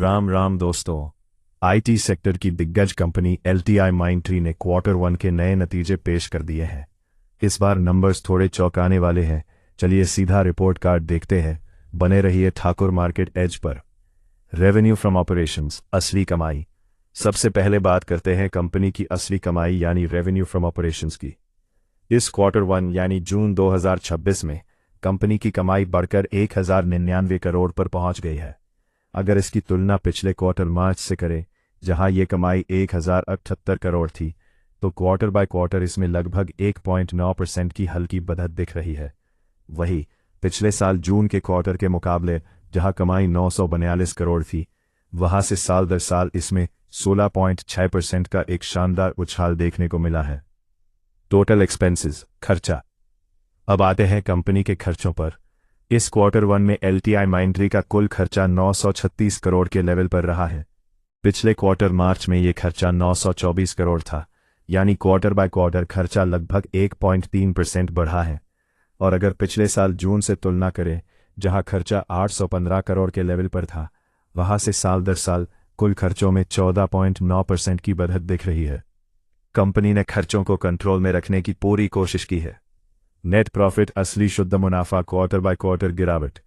राम राम दोस्तों। IT sector की दिग्गज कंपनी एलटीआई माइंडट्री ने क्वार्टर 1 के नए नतीजे पेश कर दिए हैं। इस बार नंबर्स थोड़े चौंकाने वाले हैं। चलिए सीधा रिपोर्ट कार्ड देखते हैं। बने रहिए ठाकुर मार्केट एज पर। रेवेन्यू फ्रॉम ऑपरेशंस, असली कमाई। सबसे पहले बात करते हैं कंपनी की असली कमाई यानी रेवेन्यू फ्रॉम ऑपरेशंस की। इस क्वार्टर 1 यानी जून 2026 में कंपनी की कमाई बढ़कर 1099 करोड़ पर पहुंच गई है। अगर इसकी तुलना पिछले क्वार्टर मार्च से करें, जहां ये कमाई 1078 करोड़ थी, तो क्वार्टर बाय क्वार्टर इसमें लगभग 1.9% की हल्की बढ़त दिख रही है। वहीं पिछले साल जून के क्वार्टर के मुकाबले जहां कमाई 942 करोड़ थी, वहां से साल दर साल इसमें 16.6% का एक शानदार उछाल देखने को मिला है। टोटल एक्सपेंसेस, खर्चा। अब आते हैं कंपनी के खर्चों पर। इस क्वार्टर 1 में एलटीआई माइंडट्री का कुल खर्चा 936 करोड़ के लेवल पर रहा है। पिछले क्वार्टर मार्च में ये खर्चा 924 करोड़ था, यानी क्वार्टर बाय क्वार्टर खर्चा लगभग 1.3% बढ़ा है। और अगर पिछले साल जून से तुलना करें, जहां खर्चा 815 करोड़ के लेवल पर था, वहां से साल दर साल कुल खर्चों में 14.9% की बढ़त दिख रही है। कंपनी ने खर्चों को कंट्रोल में रखने की पूरी कोशिश की है। नेट प्रॉफिट, असली शुद्ध मुनाफा, क्वार्टर बाय क्वार्टर गिरावट।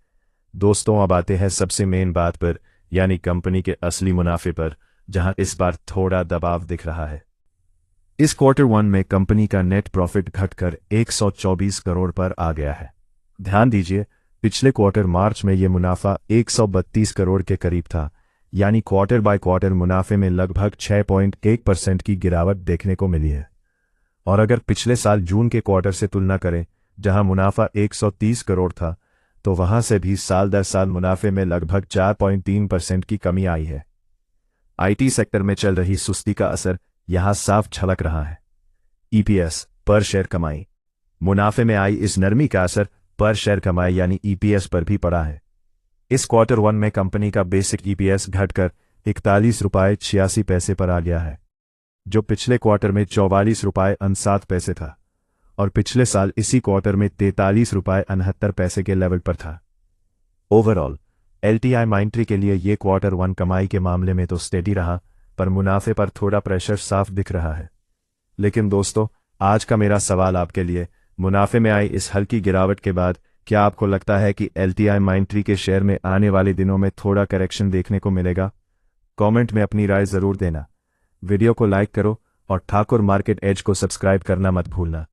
दोस्तों, अब आते हैं सबसे मेन बात पर, यानी कंपनी के असली मुनाफे पर, जहां इस बार थोड़ा दबाव दिख रहा है। इस क्वार्टर 1 में कंपनी का नेट प्रॉफिट घटकर 124 करोड़ पर आ गया है। ध्यान दीजिए, पिछले क्वार्टर मार्च में यह मुनाफा 132 करोड़ के करीब था, यानी क्वार्टर बाय क्वार्टर मुनाफे में लगभग 6.1% की गिरावट देखने को मिली है। और अगर पिछले साल जून के क्वार्टर से तुलना करें, जहां मुनाफा 130 करोड़ था, तो वहां से भी साल दर साल मुनाफे में लगभग 4.3% की कमी आई है। आईटी सेक्टर में चल रही सुस्ती का असर यहां साफ झलक रहा है। ईपीएस, पर शेयर कमाई। मुनाफे में आई इस नरमी का असर पर शेयर कमाई यानी ईपीएस पर भी पड़ा है। इस क्वार्टर 1 में कंपनी का बेसिक ईपीएस घटकर 41 रुपये 86 पैसे पर आ गया है, जो पिछले क्वार्टर में 44 रुपये 59 पैसे था और पिछले साल इसी क्वार्टर में 43 रुपये 69 पैसे के लेवल पर था। ओवरऑल एलटीआई माइंडट्री के लिए ये क्वार्टर 1 कमाई के मामले में तो स्टेडी रहा, पर मुनाफे पर थोड़ा प्रेशर साफ दिख रहा है। लेकिन दोस्तों, आज का मेरा सवाल आपके लिए, मुनाफे में आई इस हल्की गिरावट के बाद क्या आपको लगता है कि एलटीआई माइंडट्री के शेयर में आने वाले दिनों में थोड़ा करेक्शन देखने को मिलेगा? कमेंट में अपनी राय जरूर देना। वीडियो को लाइक करो और ठाकुर मार्केट एज को सब्सक्राइब करना मत भूलना।